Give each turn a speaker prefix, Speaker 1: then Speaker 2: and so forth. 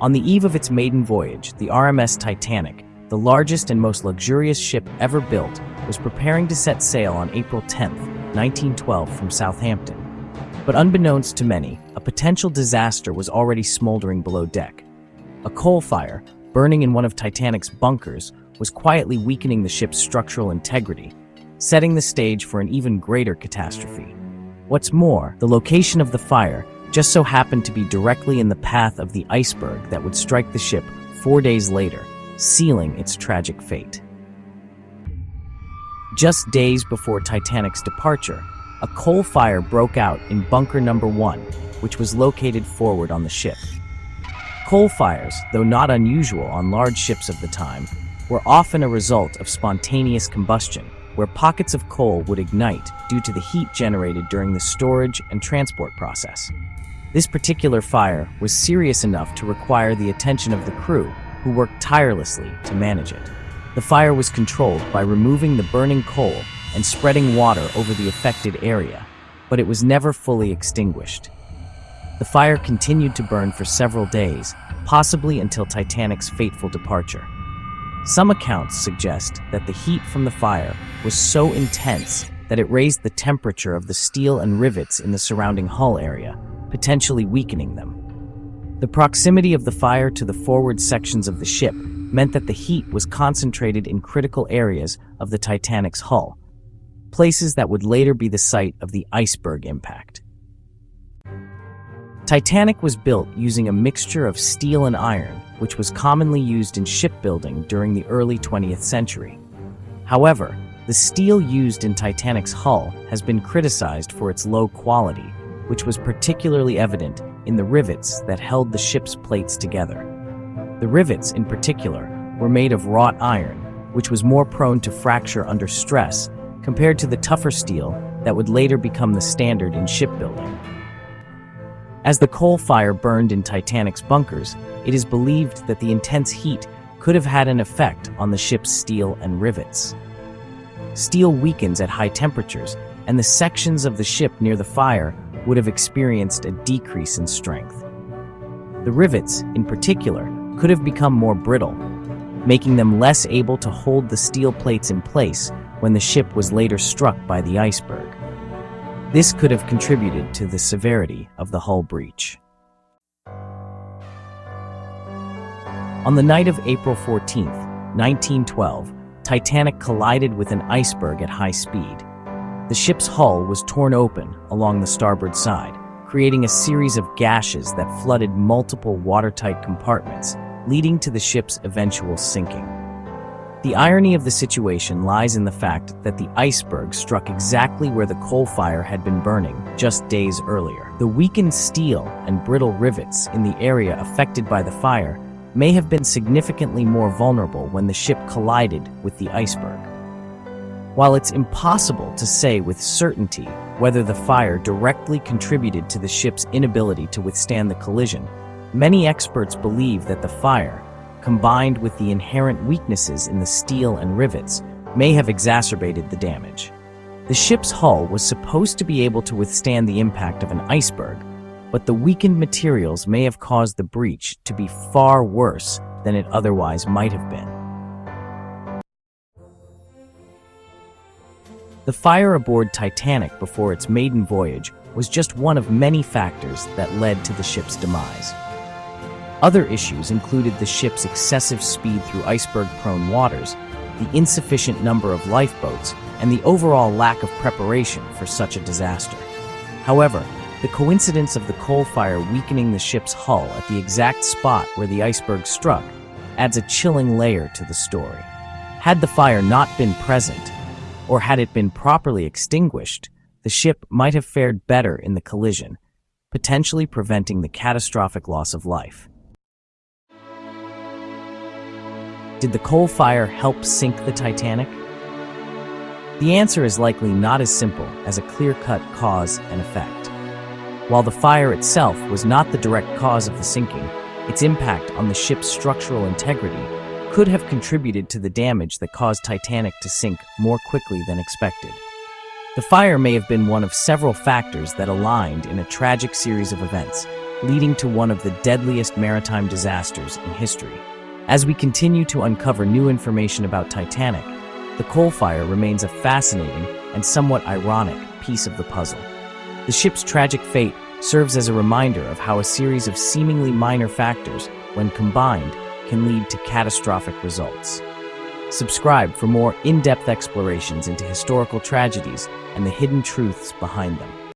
Speaker 1: On the eve of its maiden voyage, the RMS Titanic, the largest and most luxurious ship ever built, was preparing to set sail on April 10, 1912 from Southampton. But unbeknownst to many, a potential disaster was already smoldering below deck. A coal fire, burning in one of Titanic's bunkers, was quietly weakening the ship's structural integrity, setting the stage for an even greater catastrophe. What's more, the location of the fire just so happened to be directly in the path of the iceberg that would strike the ship 4 days later, sealing its tragic fate. Just days before Titanic's departure, a coal fire broke out in bunker number 1, which was located forward on the ship. Coal fires, though not unusual on large ships of the time, were often a result of spontaneous combustion, where pockets of coal would ignite due to the heat generated during the storage and transport process. This particular fire was serious enough to require the attention of the crew, who worked tirelessly to manage it. The fire was controlled by removing the burning coal and spreading water over the affected area, but it was never fully extinguished. The fire continued to burn for several days, possibly until Titanic's fateful departure. Some accounts suggest that the heat from the fire was so intense that it raised the temperature of the steel and rivets in the surrounding hull area, potentially weakening them. The proximity of the fire to the forward sections of the ship meant that the heat was concentrated in critical areas of the Titanic's hull, places that would later be the site of the iceberg impact. Titanic was built using a mixture of steel and iron, which was commonly used in shipbuilding during the early 20th century. However, the steel used in Titanic's hull has been criticized for its low quality, which was particularly evident in the rivets that held the ship's plates together. The rivets, in particular, were made of wrought iron, which was more prone to fracture under stress compared to the tougher steel that would later become the standard in shipbuilding. As the coal fire burned in Titanic's bunkers, it is believed that the intense heat could have had an effect on the ship's steel and rivets. Steel weakens at high temperatures, and the sections of the ship near the fire would have experienced a decrease in strength. The rivets, in particular, could have become more brittle, making them less able to hold the steel plates in place when the ship was later struck by the iceberg. This could have contributed to the severity of the hull breach. On the night of April 14, 1912, Titanic collided with an iceberg at high speed. The ship's hull was torn open along the starboard side, creating a series of gashes that flooded multiple watertight compartments, leading to the ship's eventual sinking. The irony of the situation lies in the fact that the iceberg struck exactly where the coal fire had been burning just days earlier. The weakened steel and brittle rivets in the area affected by the fire may have been significantly more vulnerable when the ship collided with the iceberg. While it's impossible to say with certainty whether the fire directly contributed to the ship's inability to withstand the collision, many experts believe that the fire, combined with the inherent weaknesses in the steel and rivets, may have exacerbated the damage. The ship's hull was supposed to be able to withstand the impact of an iceberg, but the weakened materials may have caused the breach to be far worse than it otherwise might have been. The fire aboard Titanic before its maiden voyage was just one of many factors that led to the ship's demise. Other issues included the ship's excessive speed through iceberg-prone waters, the insufficient number of lifeboats, and the overall lack of preparation for such a disaster. However, the coincidence of the coal fire weakening the ship's hull at the exact spot where the iceberg struck adds a chilling layer to the story. Had the fire not been present, or had it been properly extinguished, the ship might have fared better in the collision, potentially preventing the catastrophic loss of life. Did the coal fire help sink the Titanic? The answer is likely not as simple as a clear-cut cause and effect. While the fire itself was not the direct cause of the sinking, its impact on the ship's structural integrity could have contributed to the damage that caused Titanic to sink more quickly than expected. The fire may have been one of several factors that aligned in a tragic series of events, leading to one of the deadliest maritime disasters in history. As we continue to uncover new information about Titanic, the coal fire remains a fascinating and somewhat ironic piece of the puzzle. The ship's tragic fate serves as a reminder of how a series of seemingly minor factors, when combined, can lead to catastrophic results. Subscribe for more in-depth explorations into historical tragedies and the hidden truths behind them.